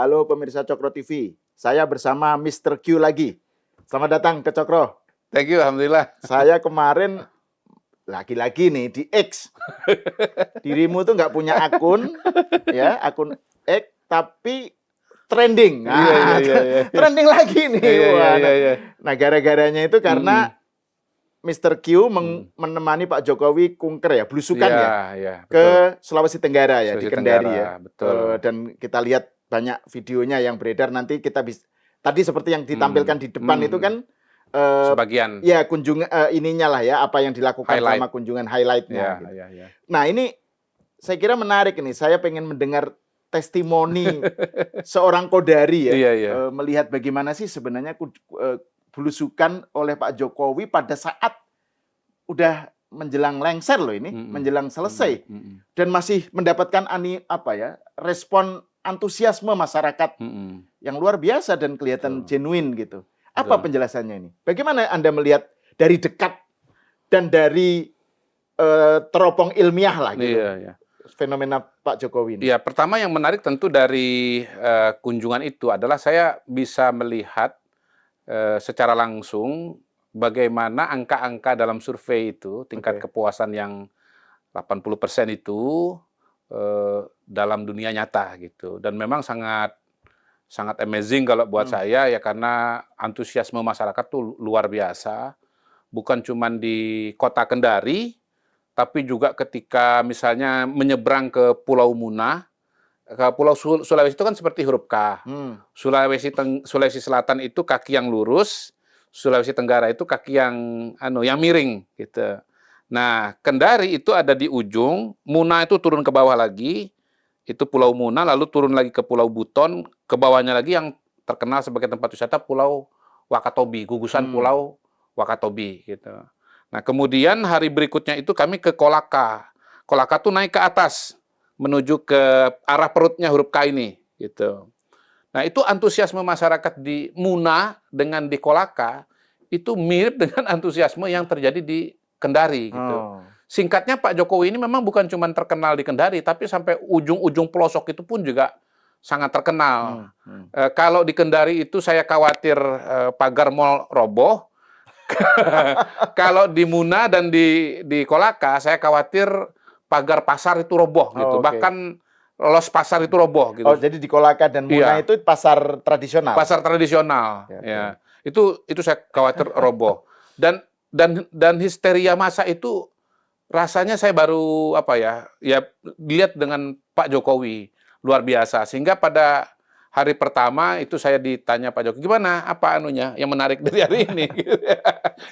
Halo pemirsa Cokro TV, saya bersama Mr. Q lagi. Selamat datang ke Cokro. Thank you, alhamdulillah. Saya kemarin lagi-lagi nih di X. Dirimu tuh nggak punya akun, ya akun X, tapi trending. Nah, Iya. trending lagi nih. Iya. Nah, gara-garanya itu karena Mr. Q menemani Pak Jokowi kunker ya, belusukan Iya, ke Sulawesi Tenggara ya, di Sulawesi Kendari Tenggara, ya. betul. Dan kita lihat banyak videonya yang beredar, nanti kita bisa, tadi seperti yang ditampilkan di depan itu kan sebagian ya kunjungan ininya lah ya, apa yang dilakukan highlight. selama kunjungan highlightnya. Iya, gitu. iya. Nah ini saya kira menarik ini, saya pengen mendengar testimoni seorang Kodari ya, Iya. melihat bagaimana sih sebenarnya belusukan oleh Pak Jokowi pada saat udah menjelang lengser loh ini, menjelang selesai, dan masih mendapatkan respon antusiasme masyarakat yang luar biasa dan kelihatan genuine gitu. Apa penjelasannya ini? Bagaimana Anda melihat dari dekat dan dari teropong ilmiah lah gitu, fenomena Pak Jokowi ini? Iya, pertama yang menarik tentu dari kunjungan itu adalah saya bisa melihat secara langsung bagaimana angka-angka dalam survei itu, tingkat kepuasan yang 80% itu dalam dunia nyata gitu. Dan memang sangat amazing kalau buat saya ya, karena antusiasme masyarakat tuh luar biasa. Bukan cuma di kota Kendari, tapi juga ketika misalnya menyeberang ke Pulau Muna, ke Pulau Sulawesi itu kan seperti huruf K. Sulawesi Selatan itu kaki yang lurus, Sulawesi Tenggara itu kaki yang miring gitu. Nah, Kendari itu ada di ujung, Muna itu turun ke bawah lagi, itu Pulau Muna, lalu turun lagi ke Pulau Buton, ke bawahnya lagi yang terkenal sebagai tempat wisata Pulau Wakatobi, gugusan Pulau Wakatobi gitu. Nah, kemudian hari berikutnya itu kami ke Kolaka. Kolaka tuh naik ke atas menuju ke arah perutnya huruf K ini gitu. Nah, itu antusiasme masyarakat di Muna dengan di Kolaka itu mirip dengan antusiasme yang terjadi di Kendari gitu. Singkatnya Pak Jokowi ini memang bukan cuma terkenal di Kendari, tapi sampai ujung-ujung pelosok itu pun juga sangat terkenal. Kalau di Kendari itu saya khawatir pagar mal roboh. Kalau di Muna dan di Kolaka saya khawatir pagar pasar itu roboh gitu. Bahkan los pasar itu roboh gitu. Oh, jadi di Kolaka dan Muna itu pasar tradisional. Pasar tradisional. Ya. Itu saya khawatir roboh. Dan histeria massa itu rasanya saya baru lihat dengan Pak Jokowi luar biasa. Sehingga pada hari pertama itu saya ditanya Pak Jokowi, gimana apa yang menarik dari hari ini?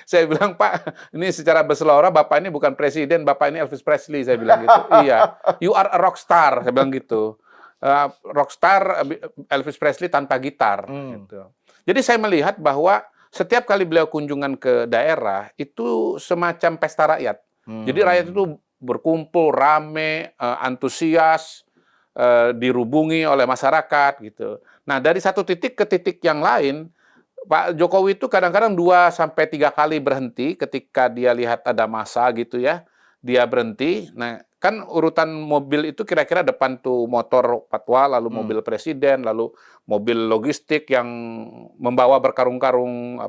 Saya bilang, Pak, ini secara berseloroh Bapak ini bukan presiden, Bapak ini Elvis Presley, saya bilang gitu. Iya, you are a rockstar, saya bilang gitu. Rockstar Elvis Presley tanpa gitar. Gitu. Jadi saya melihat bahwa setiap kali beliau kunjungan ke daerah itu semacam pesta rakyat. Jadi rakyat itu berkumpul, rame, antusias, dirubungi oleh masyarakat gitu. Nah, dari satu titik ke titik yang lain, Pak Jokowi itu kadang-kadang 2-3 kali berhenti ketika dia lihat ada massa gitu ya. Dia berhenti. Nah, kan urutan mobil itu kira-kira depan tuh motor patwa, lalu mobil presiden, lalu mobil logistik yang membawa berkarung-karung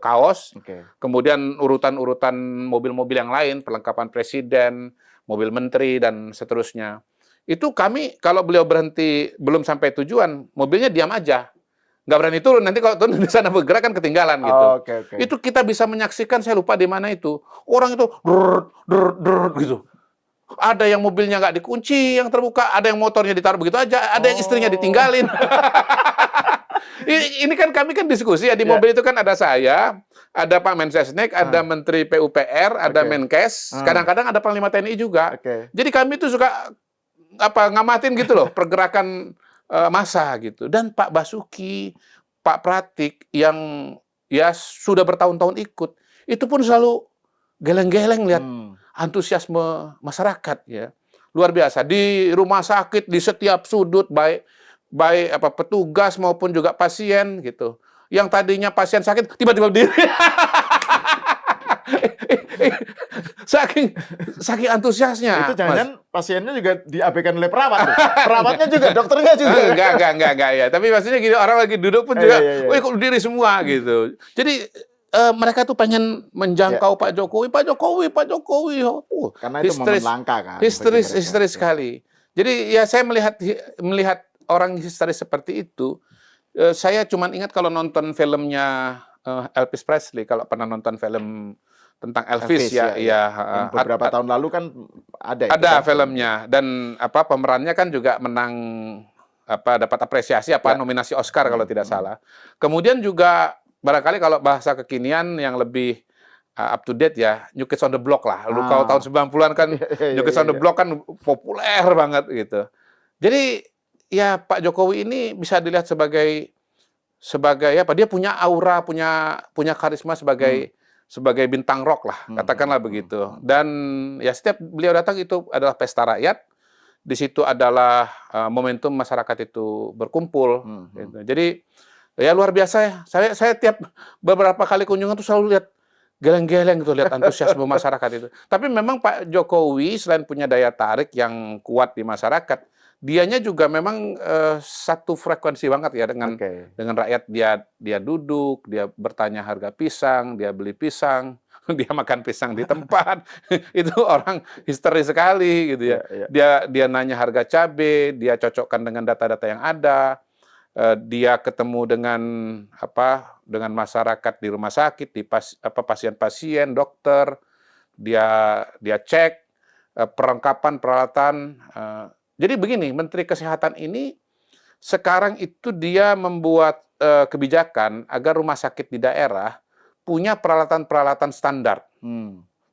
kaos. Kemudian urutan-urutan mobil-mobil yang lain, perlengkapan presiden, mobil menteri dan seterusnya. Itu kami kalau beliau berhenti belum sampai tujuan, mobilnya diam aja. Nggak berani turun, nanti kalau turun di sana bergerak kan ketinggalan gitu. Itu kita bisa menyaksikan, saya lupa di mana itu. Orang itu gitu. Ada yang mobilnya nggak dikunci, yang terbuka, ada yang motornya ditaruh begitu aja, ada yang istrinya ditinggalin. Ini kan kami kan diskusi ya, di mobil itu kan ada saya, ada Pak Mensesnek, ada Menteri PUPR, ada Menkes, kadang-kadang ada Panglima TNI juga. Jadi kami itu suka ngamatin gitu loh pergerakan massa gitu. Dan Pak Basuki, Pak Pratik yang ya sudah bertahun-tahun ikut, itu pun selalu geleng-geleng lihat antusiasme masyarakat ya. Luar biasa, di rumah sakit, di setiap sudut, baik petugas maupun juga pasien gitu. Yang tadinya pasien sakit tiba-tiba berdiri. saking saking antusiasnya. Itu jangan-jangan pasiennya juga diabaikan oleh perawat. Perawatnya juga, dokternya juga. Enggak ya. Tapi maksudnya gini, orang lagi duduk pun juga, wih kok berdiri semua gitu. Jadi mereka tuh pengen menjangkau Pak Jokowi. Karena itu momen langka kan. Histeris sekali. Jadi ya saya melihat orang histeris seperti itu. Saya cuma ingat kalau nonton filmnya Elvis Presley, kalau pernah nonton film tentang Elvis ya. Beberapa tahun lalu kan ada kan, filmnya, dan pemerannya kan juga menang dapat apresiasi nominasi Oscar kalau tidak salah. Kemudian juga barangkali kalau bahasa kekinian yang lebih up to date ya, New Kids on the Block lah. Lalu kalau tahun 90-an kan New Kids on the Block kan populer banget gitu. Jadi ya Pak Jokowi ini bisa dilihat sebagai dia punya aura, punya karisma sebagai bintang rock lah, katakanlah begitu. Dan ya setiap beliau datang itu adalah pesta rakyat. Di situ adalah momentum masyarakat itu berkumpul. Gitu. Jadi ya luar biasa ya. Saya tiap beberapa kali kunjungan tuh selalu lihat geleng-geleng gitu, lihat antusiasme masyarakat itu. Tapi memang Pak Jokowi selain punya daya tarik yang kuat di masyarakat, dianya juga memang satu frekuensi banget ya dengan rakyat. Dia duduk, dia bertanya harga pisang, dia beli pisang, dia makan pisang di tempat. Itu orang histeris sekali gitu ya. Dia nanya harga cabai, dia cocokkan dengan data-data yang ada. Dia ketemu dengan masyarakat di rumah sakit, di pasien-pasien, dokter. Dia cek perlengkapan peralatan. Jadi begini, Menteri Kesehatan ini sekarang itu dia membuat kebijakan agar rumah sakit di daerah punya peralatan-peralatan standar,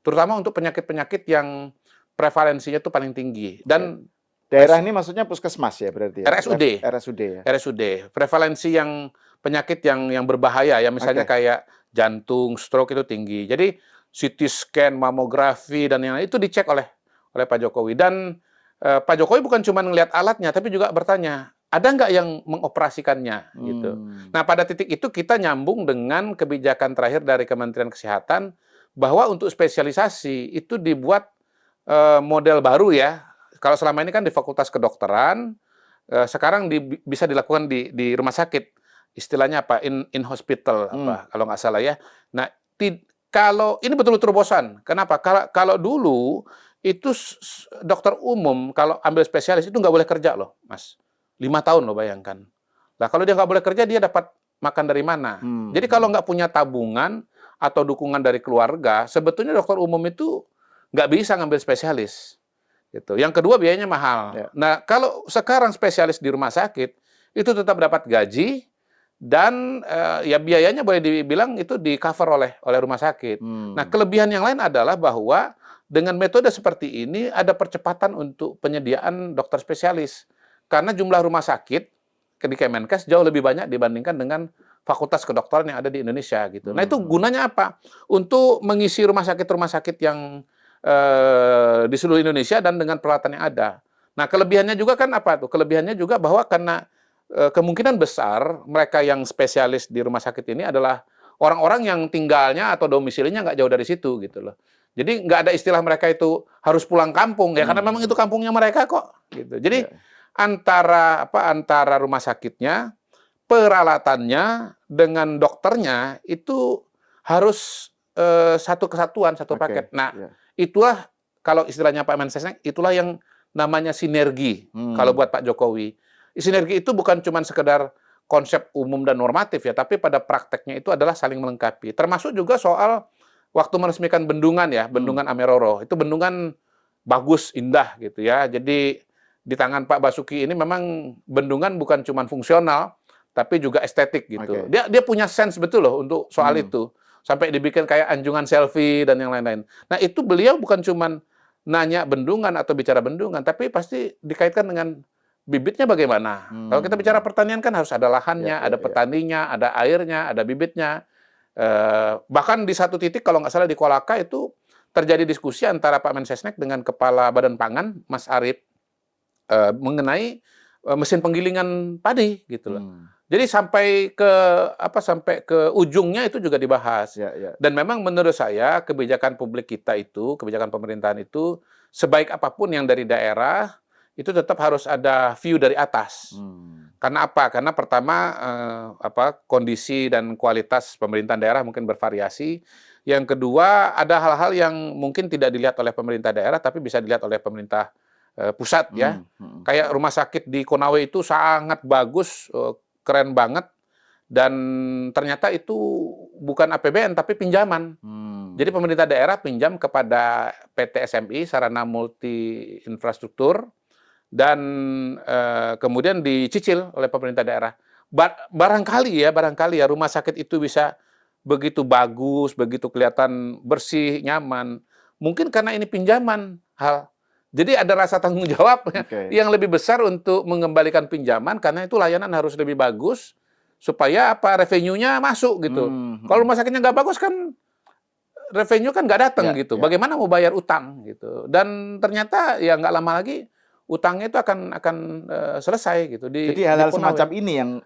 terutama untuk penyakit-penyakit yang prevalensinya itu paling tinggi. Dan daerah ini maksudnya puskesmas ya berarti? Ya? RSUD. Prevalensi yang penyakit yang berbahaya ya, misalnya kayak jantung, stroke itu tinggi. Jadi CT scan, mamografi dan yang lain itu dicek oleh Pak Jokowi. Dan Pak Jokowi bukan cuma ngelihat alatnya, tapi juga bertanya, ada nggak yang mengoperasikannya gitu. Nah pada titik itu kita nyambung dengan kebijakan terakhir dari Kementerian Kesehatan bahwa untuk spesialisasi itu dibuat model baru ya. Kalau selama ini kan di Fakultas Kedokteran, sekarang bisa dilakukan di rumah sakit. Istilahnya apa? In hospital kalau nggak salah ya. Nah kalau ini betul-betul terobosan. Kenapa? Kalau dulu itu dokter umum kalau ambil spesialis itu nggak boleh kerja loh, Mas. 5 tahun loh bayangkan. Nah kalau dia nggak boleh kerja, dia dapat makan dari mana? Jadi kalau nggak punya tabungan atau dukungan dari keluarga, sebetulnya dokter umum itu nggak bisa ngambil spesialis. Gitu. Yang kedua biayanya mahal. Nah kalau sekarang spesialis di rumah sakit itu tetap dapat gaji dan ya biayanya boleh dibilang itu di cover oleh rumah sakit. Nah kelebihan yang lain adalah bahwa dengan metode seperti ini ada percepatan untuk penyediaan dokter spesialis. Karena jumlah rumah sakit di Kemenkes jauh lebih banyak dibandingkan dengan fakultas kedokteran yang ada di Indonesia gitu. Nah itu gunanya apa? Untuk mengisi rumah sakit yang di seluruh Indonesia dan dengan peralatan yang ada. Nah kelebihannya juga kan apa tuh? Kelebihannya juga bahwa karena kemungkinan besar mereka yang spesialis di rumah sakit ini adalah orang-orang yang tinggalnya atau domisilinya nggak jauh dari situ gitu loh. Jadi nggak ada istilah mereka itu harus pulang kampung ya karena memang itu kampungnya mereka kok gitu. Jadi antara rumah sakitnya, peralatannya dengan dokternya itu harus satu kesatuan, satu paket. Nah, itulah kalau istilahnya Pak Mensesnek, itulah yang namanya sinergi kalau buat Pak Jokowi. Sinergi itu bukan cuma sekedar konsep umum dan normatif ya, tapi pada prakteknya itu adalah saling melengkapi. Termasuk juga soal waktu meresmikan bendungan ya, bendungan Ameroro. Itu bendungan bagus, indah gitu ya. Jadi di tangan Pak Basuki ini memang bendungan bukan cuma fungsional, tapi juga estetik gitu. Dia punya sense betul loh untuk soal itu. Sampai dibikin kayak anjungan selfie dan yang lain-lain. Nah itu beliau bukan cuma nanya bendungan atau bicara bendungan, tapi pasti dikaitkan dengan bibitnya bagaimana. Kalau kita bicara pertanian kan harus ada lahannya, ada petaninya, ada airnya, ada bibitnya. Bahkan di satu titik kalau nggak salah di Kolaka itu terjadi diskusi antara Pak Mensesnek dengan Kepala Badan Pangan, Mas Arief, mengenai mesin penggilingan padi gitu loh. Jadi sampai ke ujungnya itu juga dibahas. Ya, ya. Dan memang menurut saya kebijakan publik kita itu, kebijakan pemerintahan itu sebaik apapun yang dari daerah itu tetap harus ada view dari atas. Karena apa? Karena pertama kondisi dan kualitas pemerintahan daerah mungkin bervariasi. Yang kedua ada hal-hal yang mungkin tidak dilihat oleh pemerintah daerah tapi bisa dilihat oleh pemerintah pusat ya. Kayak rumah sakit di Konawe itu sangat bagus, keren banget, dan ternyata itu bukan APBN tapi pinjaman. Jadi pemerintah daerah pinjam kepada PT SMI, Sarana Multi Infrastruktur, dan kemudian dicicil oleh pemerintah daerah. Barangkali ya rumah sakit itu bisa begitu bagus, begitu kelihatan bersih, nyaman. Mungkin karena ini pinjaman Jadi ada rasa tanggung jawab yang lebih besar untuk mengembalikan pinjaman karena itu layanan harus lebih bagus supaya revenue-nya masuk gitu. Kalau rumah sakitnya nggak bagus kan revenue kan nggak datang gitu. Bagaimana mau bayar utang gitu. Dan ternyata ya nggak lama lagi utangnya itu akan selesai gitu. Jadi hal-hal semacam ini yang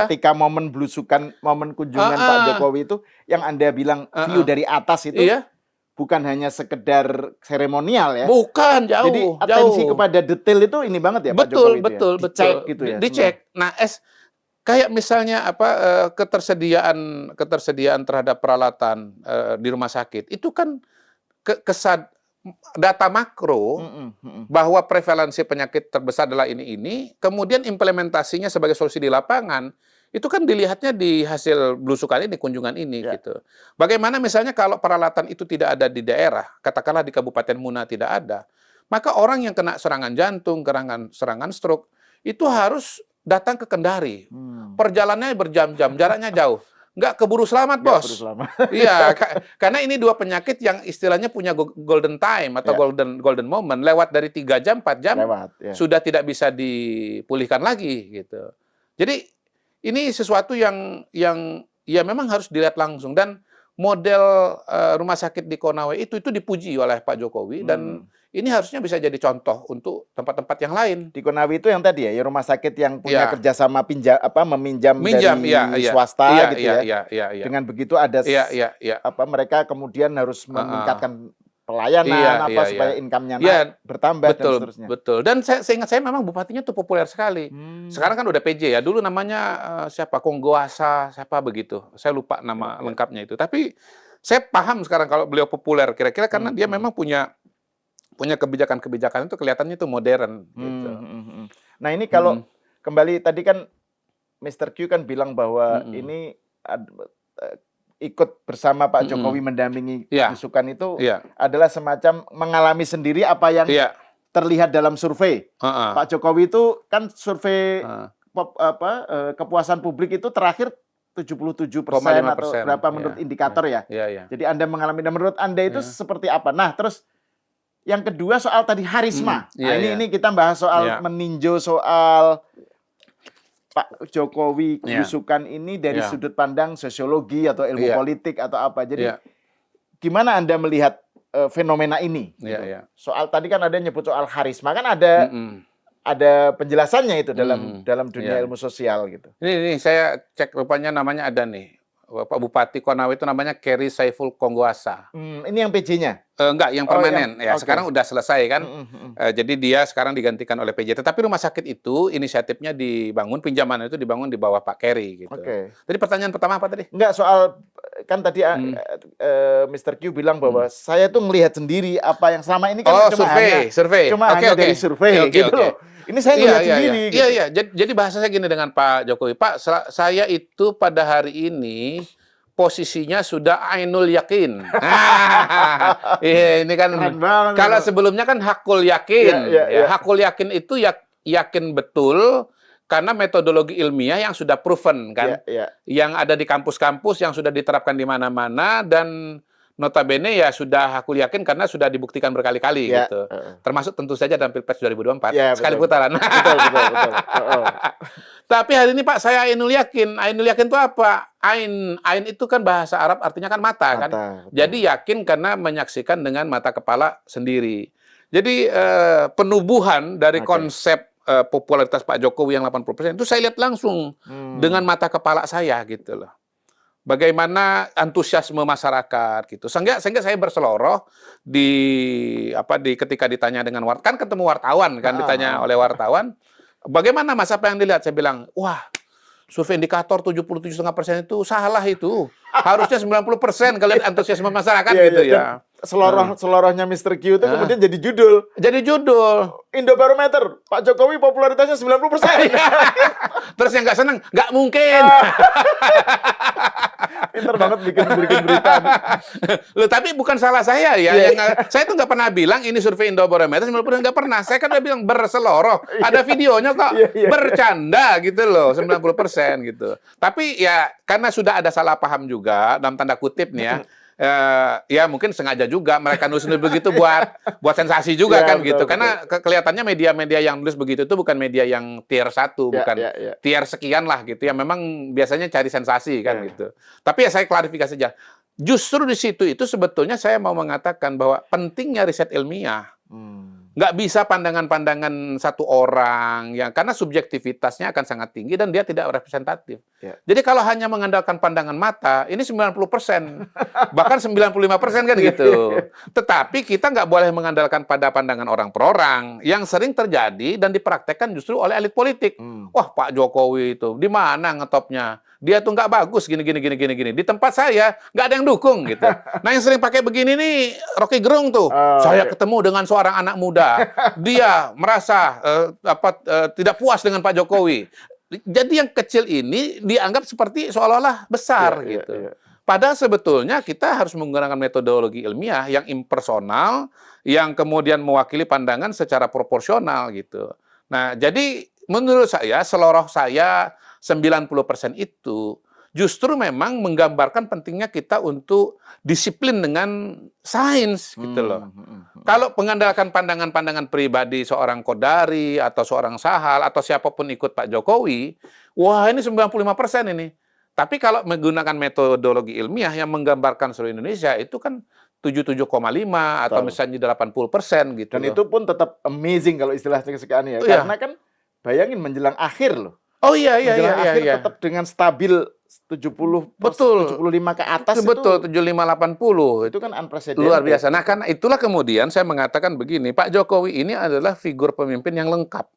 ketika momen belusukan, momen kunjungan Pak Jokowi itu yang Anda bilang view dari atas itu bukan hanya sekedar seremonial ya. Bukan, jauh. Jadi atensi kepada detail itu ini banget ya Pak Jokowi itu ya? Dicek gitu ya. Dicek. Nah, kayak misalnya ketersediaan terhadap peralatan di rumah sakit itu kan data makro bahwa prevalensi penyakit terbesar adalah ini, kemudian implementasinya sebagai solusi di lapangan itu kan dilihatnya di hasil belusukan ini, kunjungan ini gitu. Bagaimana misalnya kalau peralatan itu tidak ada di daerah, katakanlah di Kabupaten Muna tidak ada, maka orang yang kena serangan jantung, serangan stroke itu harus datang ke Kendari. Perjalanannya berjam-jam, jaraknya jauh. Nggak keburu selamat, Bos. Iya, karena ini dua penyakit yang istilahnya punya golden time atau golden moment. Lewat dari 3 jam, 4 jam, sudah tidak bisa dipulihkan lagi gitu. Jadi ini sesuatu yang ya memang harus dilihat langsung. Dan model rumah sakit di Konawe itu dipuji oleh Pak Jokowi dan ini harusnya bisa jadi contoh untuk tempat-tempat yang lain. Di Konawe itu yang tadi ya, rumah sakit yang punya kerjasama meminjam dari swasta gitu ya. Dengan begitu ada mereka kemudian harus meningkatkan pelayanan supaya income-nya bertambah dan seterusnya. Betul. Dan seingat saya memang bupatinya tuh populer sekali. Sekarang kan udah PJ ya. Dulu namanya siapa? Konggoasa, siapa begitu. Saya lupa nama lengkapnya itu. Tapi saya paham sekarang kalau beliau populer kira-kira karena dia memang punya kebijakan-kebijakan itu kelihatannya itu modern gitu. Nah, ini kalau kembali tadi kan Mr. Q kan bilang bahwa ini ikut bersama Pak Jokowi mendampingi belusukan itu adalah semacam mengalami sendiri apa yang terlihat dalam survei. Pak Jokowi itu kan survei kepuasan publik itu terakhir 77% atau berapa menurut indikator ya. Jadi Anda mengalami, dan menurut Anda itu seperti apa? Nah, terus yang kedua soal tadi harisma. Ini kita bahas soal meninjau soal Pak Jokowi belusukan ini dari sudut pandang sosiologi atau ilmu politik atau apa. Jadi gimana Anda melihat fenomena ini? Soal tadi kan ada nyebut soal harisma, kan ada penjelasannya itu dalam dunia ilmu sosial gitu. Ini saya cek rupanya namanya ada nih. Pak Bupati Konawe itu namanya Keri Saiful Konggoasa. Ini yang PJ-nya? Enggak, yang permanen. Sekarang udah selesai kan. Jadi dia sekarang digantikan oleh PJ. Tetapi rumah sakit itu inisiatifnya dibangun, pinjaman itu dibangun di bawah Pak Keri gitu. Jadi pertanyaan pertama apa tadi? Enggak, soal kan tadi Mr. Q bilang bahwa saya tuh melihat sendiri apa yang selama ini kan cuma hanya dari survei gitu loh. Ini saya lihat sendiri. Iya. Jadi bahasa saya gini dengan Pak Jokowi. Pak, saya itu pada hari ini posisinya sudah ainul yakin. Ini kan kalau sebelumnya kan hakul yakin. Hakul yakin itu yakin betul karena metodologi ilmiah yang sudah proven kan. Yang ada di kampus-kampus yang sudah diterapkan di mana-mana dan notabene ya sudah aku yakin karena sudah dibuktikan berkali-kali gitu. Termasuk tentu saja dalam Pilpres 2024 sekali putaran. Betul. Tapi hari ini Pak saya ainul yakin. Ainul yakin itu apa? Ain itu kan bahasa Arab artinya kan mata kan. Jadi yakin karena menyaksikan dengan mata kepala sendiri. Jadi penubuhan dari konsep popularitas Pak Jokowi yang 80% itu saya lihat langsung dengan mata kepala saya gitu loh. Bagaimana antusiasme masyarakat gitu. Sehingga saya berseloroh ketika ditanya dengan wartawan, kan ketemu wartawan kan, ditanya oleh wartawan, bagaimana Mas, apa yang dilihat? Saya bilang, wah, survei indikator 77,5% itu salah itu. Harusnya 90% kalau lihat antusiasme masyarakat gitu ya. Selorohnya Mr. Q itu kemudian jadi judul. Jadi judul. Indobarometer, Pak Jokowi popularitasnya 90%. Terus yang nggak seneng, nggak mungkin. Pinter banget bikin berita. Loh, tapi bukan salah saya ya. Saya tuh nggak pernah bilang ini survei Indobarometer 90%, nggak pernah. Saya kan udah bilang berseloroh. Ada videonya kok. Bercanda gitu loh, 90% gitu. Tapi ya karena sudah ada salah paham juga dalam tanda kutip nih ya. Ya mungkin sengaja juga mereka nulis begitu buat sensasi juga kan gitu. Karena kelihatannya media-media yang nulis begitu itu bukan media yang tier 1, bukan tier sekian lah gitu ya. Memang biasanya cari sensasi kan gitu. Tapi ya saya klarifikasi saja. Justru di situ itu sebetulnya saya mau mengatakan bahwa pentingnya riset ilmiah. Nggak bisa pandangan-pandangan satu orang yang karena subjektivitasnya akan sangat tinggi dan dia tidak representatif. Jadi kalau hanya mengandalkan pandangan mata, ini 90%, bahkan 95% kan gitu. Tetapi kita nggak boleh mengandalkan pada pandangan orang per orang yang sering terjadi dan dipraktekkan justru oleh elit politik. Wah, Pak Jokowi itu di mana ngetopnya? Dia tuh nggak bagus gini. Di tempat saya nggak ada yang dukung gitu. Nah yang sering pakai begini nih Rocky Gerung tuh. Saya ketemu dengan seorang anak muda. Dia merasa tidak puas dengan Pak Jokowi. Jadi yang kecil ini dianggap seperti seolah-olah besar gitu. Padahal sebetulnya kita harus menggunakan metodologi ilmiah yang impersonal, yang kemudian mewakili pandangan secara proporsional gitu. Nah jadi menurut saya seloroh saya 90% itu justru memang menggambarkan pentingnya kita untuk disiplin dengan sains gitu loh. Kalau mengandalkan pandangan-pandangan pribadi seorang Kodari atau seorang Sahal atau siapapun ikut Pak Jokowi, wah ini 95% ini. Tapi kalau menggunakan metodologi ilmiah yang menggambarkan seluruh Indonesia itu kan 77,5 atau misalnya 80% gitu. Dan itu pun tetap amazing kalau istilah sekian ya. Karena kan bayangin menjelang akhir loh. Oh iya. Tetap dengan stabil 70, betul. 75 ke atas betul, 75-80. Itu kan unprecedented. Luar biasa. Nah, kan itulah kemudian saya mengatakan begini, Pak Jokowi ini adalah figur pemimpin yang lengkap.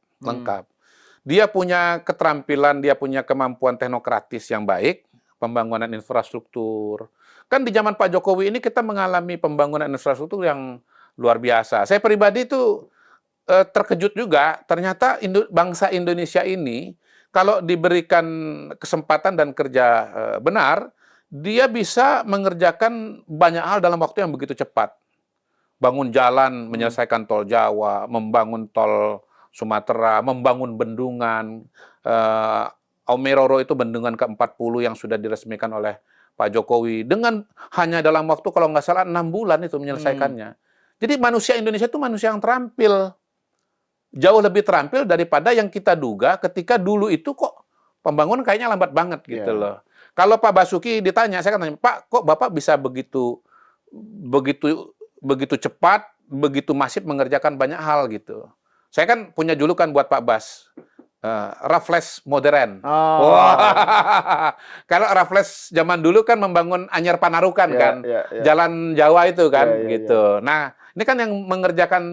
Dia punya keterampilan, dia punya kemampuan teknokratis yang baik, pembangunan infrastruktur. Kan di zaman Pak Jokowi ini kita mengalami pembangunan infrastruktur yang luar biasa. Saya pribadi itu terkejut juga, ternyata bangsa Indonesia ini kalau diberikan kesempatan dan kerja benar, dia bisa mengerjakan banyak hal dalam waktu yang begitu cepat. Bangun jalan, menyelesaikan tol Jawa, membangun tol Sumatera, membangun bendungan. Aumeroro itu bendungan ke-40 yang sudah diresmikan oleh Pak Jokowi. Dengan hanya dalam waktu kalau nggak salah 6 bulan itu menyelesaikannya. Jadi manusia Indonesia itu manusia yang terampil. Jauh lebih terampil daripada yang kita duga ketika dulu itu kok pembangunan kayaknya lambat banget gitu loh. Kalau Pak Basuki ditanya, saya kan tanya, Pak, kok Bapak bisa begitu cepat, begitu masif mengerjakan banyak hal gitu. Saya kan punya julukan buat Pak Bas, Raffles modern. Kalau Raffles zaman dulu kan membangun Anyar Panarukan kan, Jalan Jawa itu kan gitu. Nah, ini kan yang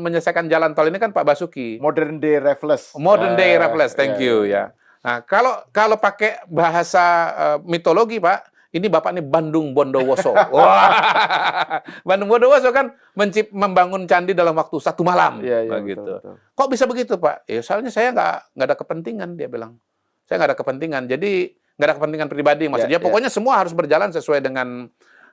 menyelesaikan jalan tol ini kan Pak Basuki. Modern day Raffles. Modern day Raffles, thank you ya. Nah, kalau pakai bahasa mitologi Pak, ini Bapak ini Bandung Bondowoso. Bandung Bondowoso kan membangun candi dalam waktu 1 malam. Gitu. Betul. Kok bisa begitu Pak? Ya soalnya saya nggak ada kepentingan, dia bilang. Saya nggak ada kepentingan, jadi nggak ada kepentingan pribadi. Maksudnya pokoknya semua harus berjalan sesuai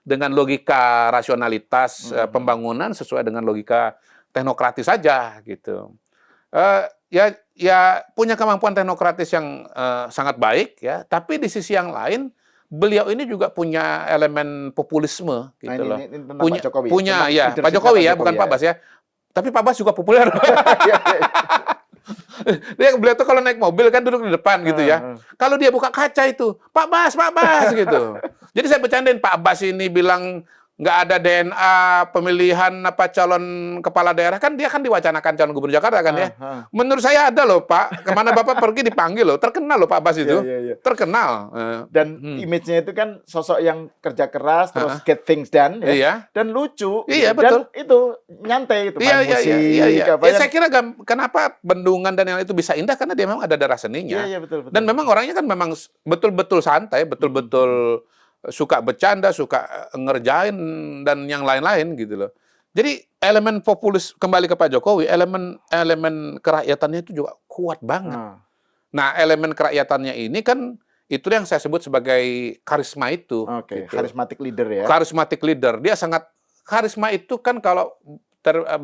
dengan logika rasionalitas pembangunan, sesuai dengan logika teknokratis saja gitu. Ya punya kemampuan teknokratis yang sangat baik ya, tapi di sisi yang lain beliau ini juga punya elemen populisme gitu loh. Punya Pak Jokowi ya, bukan Pak Bas ya. Tapi Pak Bas juga populer. Beliau tuh kalau naik mobil kan duduk di depan gitu ya. Kalau dia buka kaca itu, Pak Bas gitu. Jadi saya bercandain, Pak Bas ini bilang nggak ada DNA pemilihan apa calon kepala daerah, kan dia kan diwacanakan calon gubernur Jakarta kan ya. Menurut saya ada loh Pak, kemana Bapak pergi dipanggil loh, terkenal loh Pak Bas itu, terkenal. Dan image-nya itu kan sosok yang kerja keras, terus get things done, ya, Iya. dan lucu, Iya, dan betul. itu nyantai, itu main musik, iya. apa Ya, saya kira kenapa Bendungan dan yang itu bisa indah karena dia memang ada darah seninya. Iya, betul. Dan memang orangnya kan memang betul-betul santai, betul-betul suka bercanda, suka ngerjain dan yang lain-lain gitu loh. Jadi elemen populis kembali ke Pak Jokowi, elemen kerakyatannya itu juga kuat banget. Nah, elemen kerakyatannya ini kan itu yang saya sebut sebagai karisma itu. Gitu. Charismatic leader ya. Charismatic leader. Dia sangat karisma itu kan kalau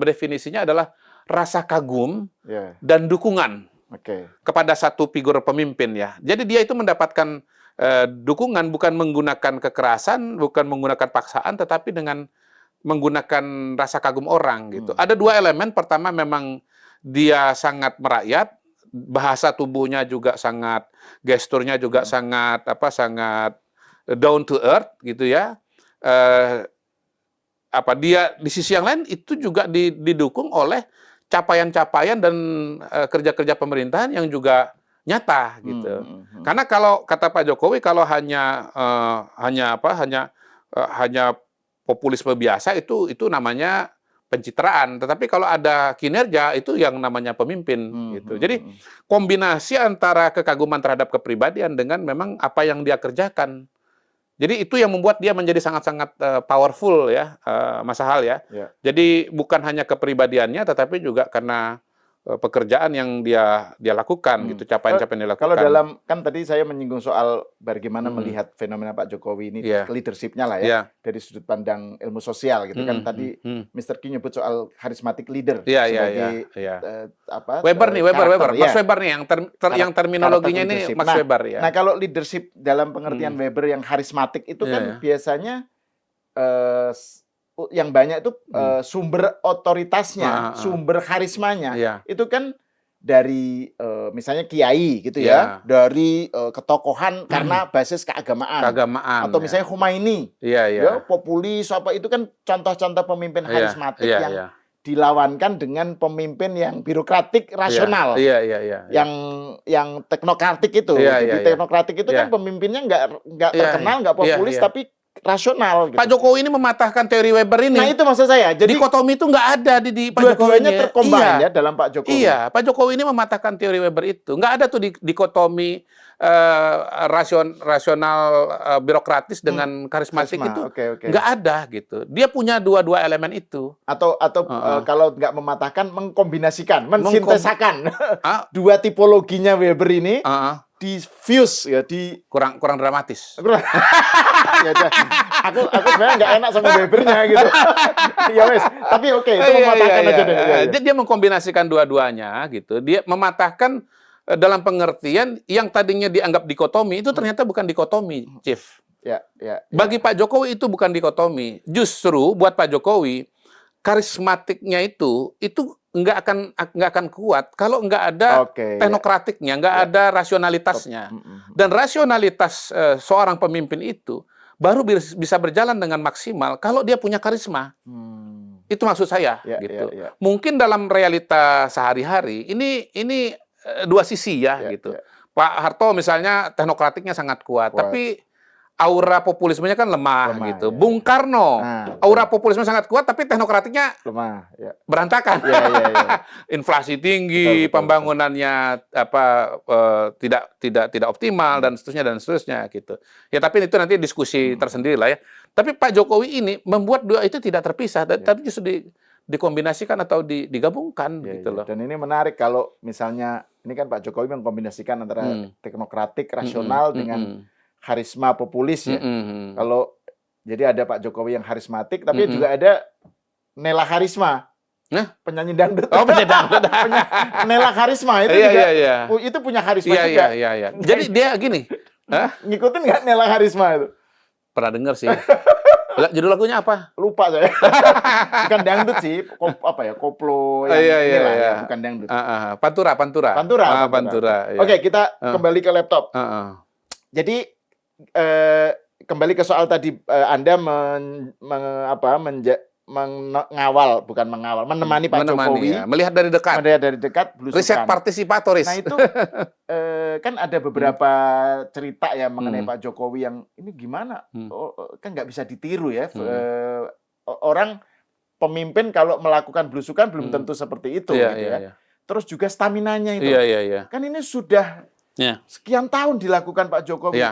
definisinya adalah rasa kagum dan dukungan kepada satu figur pemimpin ya. Jadi dia itu mendapatkan dukungan bukan menggunakan kekerasan, bukan menggunakan paksaan, tetapi dengan menggunakan rasa kagum orang gitu. Ada dua elemen. Pertama memang dia sangat merakyat, bahasa tubuhnya juga sangat, gesturnya juga sangat down to earth gitu ya. Dia di sisi yang lain itu juga didukung oleh capaian-capaian dan kerja-kerja pemerintahan yang juga nyata gitu. Karena kalau kata Pak Jokowi kalau hanya populisme biasa itu namanya pencitraan. Tetapi kalau ada kinerja itu yang namanya pemimpin gitu. Jadi kombinasi antara kekaguman terhadap kepribadian dengan memang apa yang dia kerjakan. Jadi itu yang membuat dia menjadi sangat-sangat powerful ya, Mas Sahal ya. Jadi bukan hanya kepribadiannya, tetapi juga karena pekerjaan yang dia lakukan gitu, capaian-capaian yang dilakukan. Kalau dalam kan tadi saya menyinggung soal bagaimana melihat fenomena Pak Jokowi ini, leadership-nya lah ya, dari sudut pandang ilmu sosial gitu kan. Tadi Mr. Q nyebut soal charismatic leader sebagai Weber, Mas Weber nih yang terminologinya ini Mas Weber ya. Nah, kalau leadership dalam pengertian Weber yang karismatik itu kan biasanya yang banyak itu sumber otoritasnya, sumber karismanya, itu kan dari misalnya kiai gitu ya, dari ketokohan karena basis keagamaan. Atau misalnya Khomeini, populis apa itu kan contoh-contoh pemimpin karismatik yang dilawankan dengan pemimpin yang birokratik rasional, yang teknokratik itu. Jadi teknokratik itu kan pemimpinnya nggak terkenal, nggak populis, tapi rasional. Gitu. Pak Jokowi ini mematahkan teori Weber ini. Nah itu maksud saya. Jadi dikotomi itu nggak ada di Pak Jokowi. Dua-duanya terkombin ya dalam Pak Jokowi. Iya, Pak Jokowi ini mematahkan teori Weber itu. Nggak ada tuh dikotomi rasional birokratis dengan karismatik itu. Nggak ada gitu. Dia punya dua elemen itu. Atau kalau nggak mematahkan, mengkombinasikan, mensintesakan dua tipologinya Weber ini. Diffuse ya kurang dramatis. Ya udah. Aku sebenarnya nggak enak sama Webernya gitu. Ya wes, tapi oke, itu mematahkan aja deh. Dia mengkombinasikan dua-duanya gitu. Dia mematahkan dalam pengertian yang tadinya dianggap dikotomi itu ternyata bukan dikotomi, Chief. Bagi Pak Jokowi itu bukan dikotomi. Justru buat Pak Jokowi karismatiknya itu nggak akan kuat kalau nggak ada teknokratiknya, nggak ada rasionalitasnya. Dan rasionalitas seorang pemimpin itu baru bisa berjalan dengan maksimal kalau dia punya karisma. Itu maksud saya gitu. Mungkin dalam realita sehari-hari ini dua sisi gitu. Pak Harto misalnya teknokratiknya sangat kuat. Tapi aura populismenya kan lemah gitu. Bung Karno, aura populisme sangat kuat, tapi teknokratiknya lemah, berantakan. Inflasi tinggi, pembangunannya tidak optimal dan seterusnya gitu. Ya tapi itu nanti diskusi tersendiri lah ya. Tapi Pak Jokowi ini membuat dua itu tidak terpisah, tapi justru dikombinasikan atau digabungkan gitu loh. Dan ini menarik kalau misalnya ini kan Pak Jokowi mengkombinasikan antara teknokratik, rasional dengan karisma populis ya. Kalau jadi ada Pak Jokowi yang karismatik, tapi juga ada Nela Karisma. Penyanyi dangdut. Oh, penyanyi dangdut. Nela Karisma itu juga itu punya karisma juga. Iya. Jadi dia gini, ngikutin nggak Nela Karisma itu? Pernah dengar sih. Judul lagunya apa? Lupa saya. Bukan dangdut sih, koplo yang inilah ya, bukan dangdut. Pantura. Oke, kita kembali ke laptop. Jadi kembali ke soal tadi Anda mengawal, bukan mengawal, menemani Pak Jokowi, ya. Melihat dari dekat. melihat dari dekat, Riset belusukan. partisipatoris. Nah itu kan ada beberapa cerita ya mengenai Pak Jokowi yang ini gimana, kan nggak bisa ditiru ya. Orang pemimpin kalau melakukan belusukan belum tentu seperti itu, gitu ya. Terus juga staminanya itu, kan ini sudah sekian tahun dilakukan Pak Jokowi.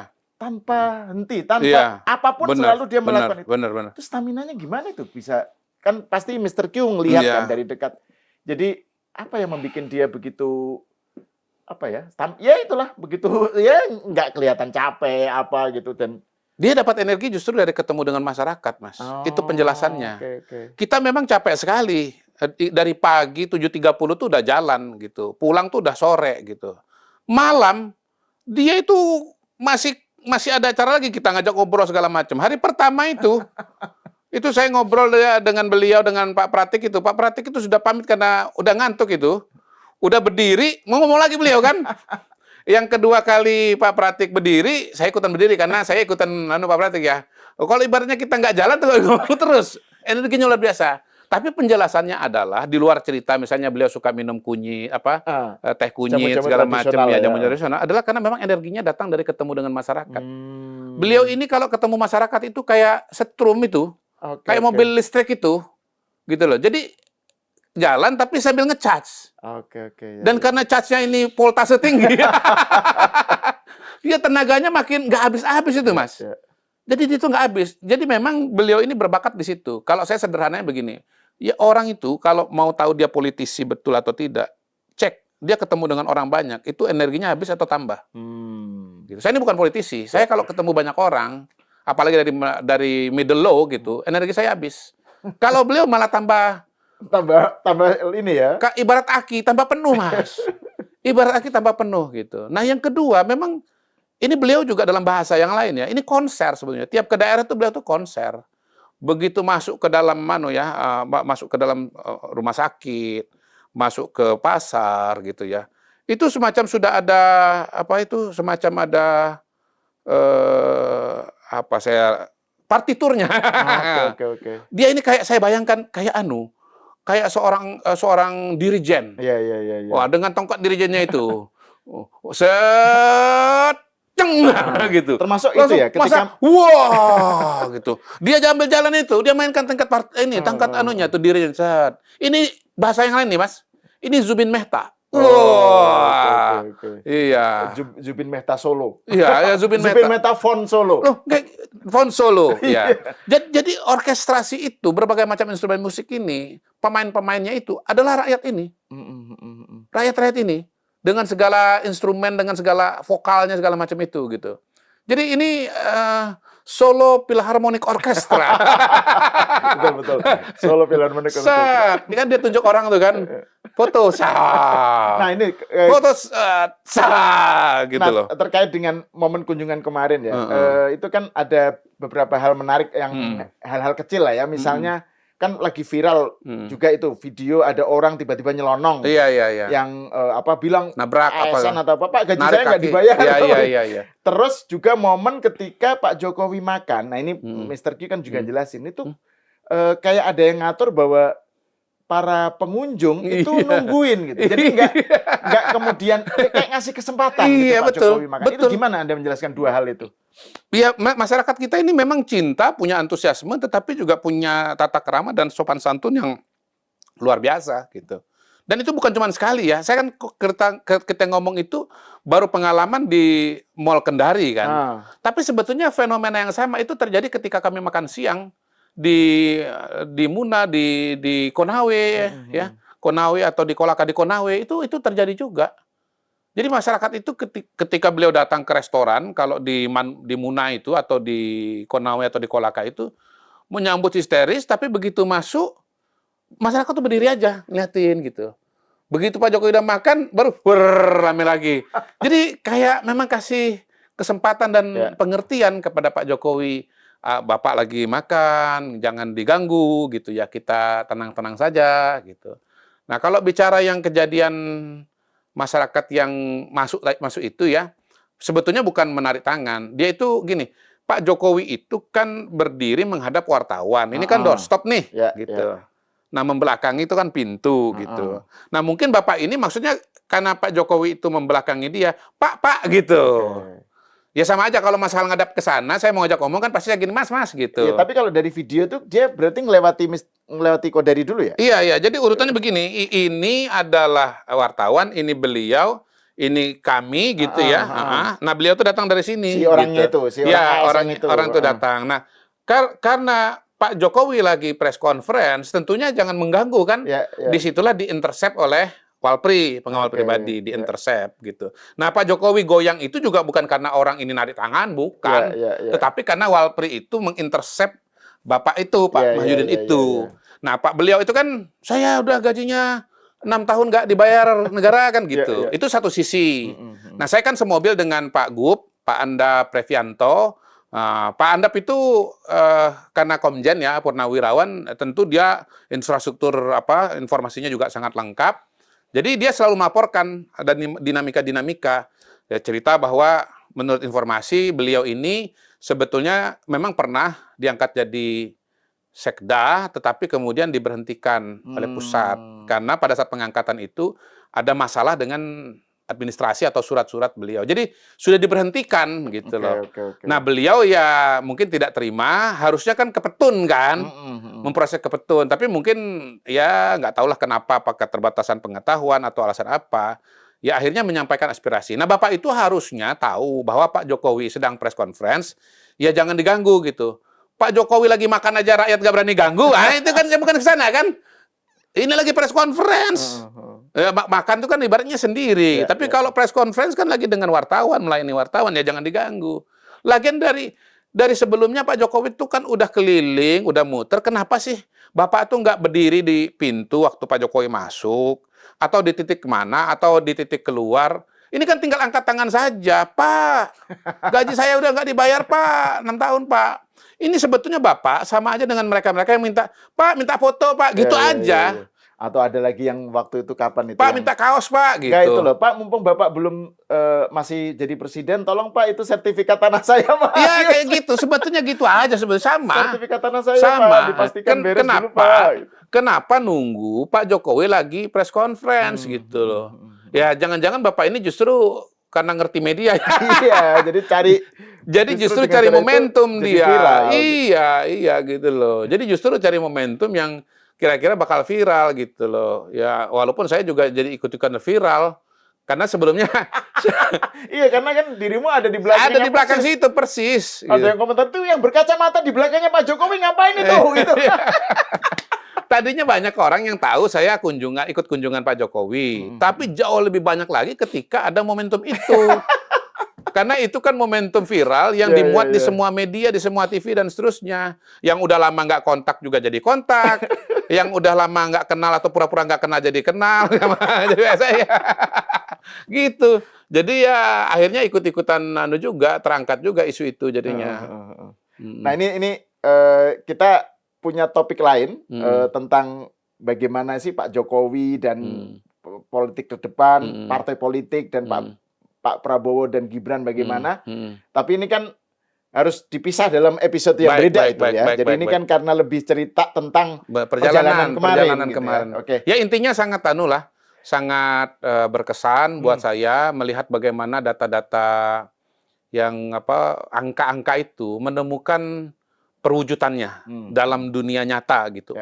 Tanpa henti, tanpa apapun selalu dia melakukan itu. Benar. Terus staminanya gimana itu bisa? Kan pasti Mr. Q ngelihat kan dari dekat. Jadi apa yang membuat dia begitu ya itulah begitu ya nggak kelihatan capek apa gitu dan dia dapat energi justru dari ketemu dengan masyarakat, Mas. Itu penjelasannya. Kita memang capek sekali. Dari pagi 7.30 tuh udah jalan gitu. Pulang tuh udah sore gitu. Malam dia itu masih ada acara lagi kita ngajak ngobrol segala macam. Hari pertama itu saya ngobrol dengan beliau dengan Pak Pratik itu. Pak Pratik itu sudah pamit karena udah ngantuk itu. Udah berdiri, mau ngomong lagi beliau kan. Yang kedua kali Pak Pratik berdiri, saya ikutan berdiri karena saya ikutan Pak Pratik ya. Kalau ibaratnya kita nggak jalan tuh ngomong terus. Energinya luar biasa. Tapi penjelasannya adalah di luar cerita, misalnya beliau suka minum kunyit, teh kunyit segala macam ya, jamu tradisional, adalah karena memang energinya datang dari ketemu dengan masyarakat. Beliau ini kalau ketemu masyarakat itu kayak setrum itu, kayak mobil listrik itu, gitu loh. Jadi jalan tapi sambil ngecharge. Dan karena charge-nya ini voltase tinggi, dia tenaganya makin nggak habis-habis itu, Mas. Jadi itu nggak habis. Jadi memang beliau ini berbakat di situ. Kalau saya sederhananya begini, ya orang itu kalau mau tahu dia politisi betul atau tidak, cek dia ketemu dengan orang banyak, itu energinya habis atau tambah. Gitu. Saya ini bukan politisi. Saya kalau ketemu banyak orang, apalagi dari middle low gitu, energi saya habis. Kalau beliau malah tambah ini ya. Ibarat aki tambah penuh, Mas. Ibarat aki tambah penuh gitu. Nah, yang kedua memang ini beliau juga dalam bahasa yang lain ya. Ini konser sebenarnya. Tiap ke daerah itu beliau tuh konser. Begitu masuk ke dalam masuk ke dalam rumah sakit, masuk ke pasar gitu ya. Itu semacam sudah ada semacam ada partiturnya. Dia ini kayak saya bayangkan kayak kayak seorang dirijen. Iya. Wah, dengan tongkat dirijennya itu. Set gitu. Termasuk langsung itu ya ketika wah gitu. Dia ambil jalan itu, dia mainkan tangkat anunya tuh dirijen set. Ini bahasa yang lain nih, Mas. Ini Zubin Mehta. Wah. Iya. Zubin Mehta Solo. Iya, Zubin Mehta Fon Solo. Loh, Fon Solo, ya. Jadi orkestrasi itu berbagai macam instrumen musik ini, pemain-pemainnya itu adalah rakyat ini. Rakyat ini dengan segala instrumen, dengan segala vokalnya, segala macam itu gitu. Jadi ini Solo Philharmonic Orchestra. Betul. Solo Philharmonic Orchestra. Ini kan dia tunjuk orang tuh kan. Foto Nah, ini foto gitu loh. Terkait dengan momen kunjungan kemarin ya. Itu kan ada beberapa hal menarik yang hal-hal kecil lah ya. Misalnya kan lagi viral juga itu video ada orang tiba-tiba nyelonong. Iya. Yang bilang nabrak ASN atau apa, Pak, gaji saya nggak dibayar. Iya. Terus juga momen ketika Pak Jokowi makan. Nah, ini Mr. Q kan juga jelasin itu kayak ada yang ngatur bahwa para pengunjung itu nungguin gitu. Jadi nggak kemudian kayak ngasih kesempatan gitu Pak Jokowi makan. Itu gimana Anda menjelaskan dua hal itu? Ya, masyarakat kita ini memang cinta, punya antusiasme, tetapi juga punya tata krama dan sopan santun yang luar biasa gitu. Dan itu bukan cuma sekali ya. Saya kan kita ngomong itu baru pengalaman di Mall Kendari kan. Tapi sebetulnya fenomena yang sama itu terjadi ketika kami makan siang di Muna, di Konawe ya. Konawe atau di Kolaka di Konawe itu terjadi juga. Jadi masyarakat itu ketika beliau datang ke restoran, kalau di Muna itu atau di Konawe atau di Kolaka itu menyambut histeris, tapi begitu masuk masyarakat tuh berdiri aja ngeliatin gitu. Begitu Pak Jokowi udah makan, baru rame lagi. Jadi kayak memang kasih kesempatan dan pengertian kepada Pak Jokowi. Bapak lagi makan, jangan diganggu gitu ya, kita tenang-tenang saja gitu. Nah, kalau bicara yang kejadian masyarakat yang masuk itu ya, sebetulnya bukan menarik tangan. Dia itu gini, Pak Jokowi itu kan berdiri menghadap wartawan. Ini kan doorstop nih, gitu. Nah, membelakangi itu kan pintu, gitu. Nah, mungkin Bapak ini maksudnya karena Pak Jokowi itu membelakangi dia, Pak, gitu. Ya sama aja kalau masalah ngadap ke sana, saya mau ngajak ngomong kan pasti gini, Mas, gitu. Ya, tapi kalau dari video tuh dia berarti ngelewati Kodari dulu ya? Iya. Jadi urutannya begini, ini adalah wartawan, ini beliau, ini kami gitu ya. Nah, beliau tuh datang dari sini. Si orangnya gitu. itu, si orang itu datang. Nah, karena Pak Jokowi lagi press conference, tentunya jangan mengganggu kan. Disitulah diintercept oleh Walpri, pengawal pribadi, diintercept gitu. Nah, Pak Jokowi goyang itu juga bukan karena orang ini narik tangan, bukan. Tetapi karena Walpri itu mengintercept Bapak itu, Pak Mahyudin itu. Nah, Pak beliau itu kan, saya udah gajinya 6 tahun nggak dibayar negara kan gitu. Itu satu sisi. Nah, saya kan semobil dengan Pak Gub, Pak Anda Previanto. Pak Andap itu karena Komjen ya, Purnawirawan, tentu dia infrastruktur informasinya juga sangat lengkap. Jadi dia selalu melaporkan ada dinamika-dinamika. Ya, cerita bahwa menurut informasi beliau ini sebetulnya memang pernah diangkat jadi sekda, tetapi kemudian diberhentikan oleh pusat. Karena pada saat pengangkatan itu ada masalah dengan administrasi atau surat-surat beliau. Jadi sudah diberhentikan gitu loh. Nah, beliau ya mungkin tidak terima, harusnya kan ke Petun kan, memproses ke Petun. Tapi mungkin ya nggak tahulah kenapa, apakah keterbatasan pengetahuan atau alasan apa. Ya akhirnya menyampaikan aspirasi. Nah, Bapak itu harusnya tahu bahwa Pak Jokowi sedang press conference, ya jangan diganggu gitu. Pak Jokowi lagi makan aja rakyat nggak berani ganggu, itu kan bukan ke sana kan. Ini lagi press conference. Makan itu kan ibaratnya sendiri. Tapi kalau press conference kan lagi dengan wartawan, melayani wartawan, ya jangan diganggu. Lagian dari sebelumnya Pak Jokowi itu kan udah keliling, udah muter. Kenapa sih Bapak tuh nggak berdiri di pintu waktu Pak Jokowi masuk? Atau di titik mana? Atau di titik keluar? Ini kan tinggal angkat tangan saja. Pak, gaji saya udah nggak dibayar, Pak. 6 tahun, Pak. Ini sebetulnya Bapak sama aja dengan mereka-mereka yang minta, Pak, minta foto, Pak. Gitu aja. Atau ada lagi yang waktu itu kapan itu? Pak, minta kaos, Pak. Gitu. Enggak itu loh, Pak, mumpung Bapak belum masih jadi presiden, tolong Pak itu sertifikat tanah saya, Pak. Iya, kayak gitu. Sebetulnya gitu aja. Sebetulnya sama. Sertifikat tanah saya, sama. Pak, dipastikan beres dulu, Pak. Kenapa nunggu Pak Jokowi lagi press conference gitu loh. Ya, jangan-jangan Bapak ini justru karena ngerti media. Iya, jadi justru cari momentum dia. Viral. Iya gitu loh. Jadi justru cari momentum yang kira-kira bakal viral gitu loh. Ya, walaupun saya juga jadi ikut-ikutan viral. Karena sebelumnya iya, karena kan dirimu ada di belakangnya. Ada di belakang situ persis. Ada yang komentar tuh yang berkacamata di belakangnya Pak Jokowi ngapain itu gitu. Tadinya banyak orang yang tahu saya ikut kunjungan Pak Jokowi. Tapi jauh lebih banyak lagi ketika ada momentum itu. Karena itu kan momentum viral yang dimuat di semua media, di semua TV dan seterusnya. Yang udah lama nggak kontak juga jadi kontak. Yang udah lama nggak kenal atau pura-pura nggak kenal jadi kenal. Jadi saya gitu. Jadi ya akhirnya ikut-ikutan juga, terangkat juga isu itu jadinya. Nah ini kita punya topik lain tentang bagaimana sih Pak Jokowi dan politik ke depan, partai politik dan Pak Prabowo dan Gibran bagaimana. Tapi ini kan harus dipisah dalam episode yang beda itu ya. Jadi ini kan karena lebih cerita tentang perjalanan kemarin. Gitu ya. Ya intinya sangat berkesan buat saya melihat bagaimana data-data yang angka-angka itu menemukan perwujudannya dalam dunia nyata gitu.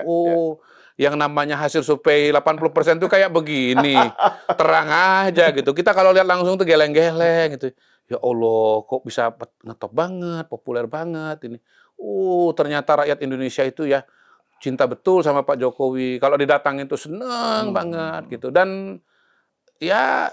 Yang namanya hasil survei 80% itu kayak begini. Terang aja gitu. Kita kalau lihat langsung tuh geleng-geleng gitu. Ya Allah, kok bisa ngetop banget, populer banget ini. Ternyata rakyat Indonesia itu ya cinta betul sama Pak Jokowi. Kalau didatangin tuh seneng banget gitu. Dan ya,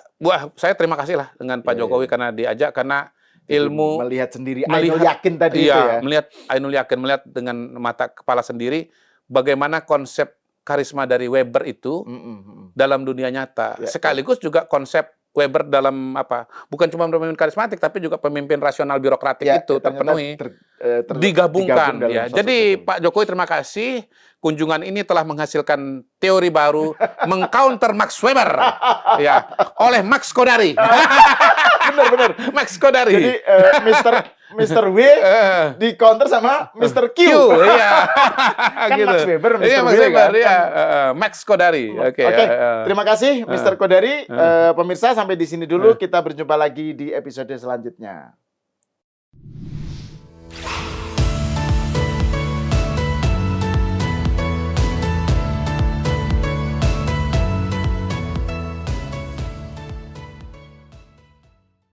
saya terima kasih lah dengan Pak Jokowi karena diajak, karena ilmu melihat sendiri, Ainul Yakin tadi itu ya. Melihat Ainul Yakin, melihat dengan mata kepala sendiri bagaimana konsep karisma dari Weber itu dalam dunia nyata. Sekaligus juga konsep Weber dalam bukan cuma pemimpin karismatik tapi juga pemimpin rasional birokratik itu terpenuhi, digabungkan ya. Jadi Pak Jokowi terima kasih kunjungan ini telah menghasilkan teori baru mengcounter Max Weber ya oleh Max Kodari. Benar-benar. Max Kodari. Jadi Mr. W di counter sama Mr. Q. Iya. Kan Gitu. Max Weber, Mr. Iya, W Max Weber, kan. ya. Max Kodari. Oke. Terima kasih Mr. Kodari. Pemirsa sampai di sini dulu, kita berjumpa lagi di episode selanjutnya.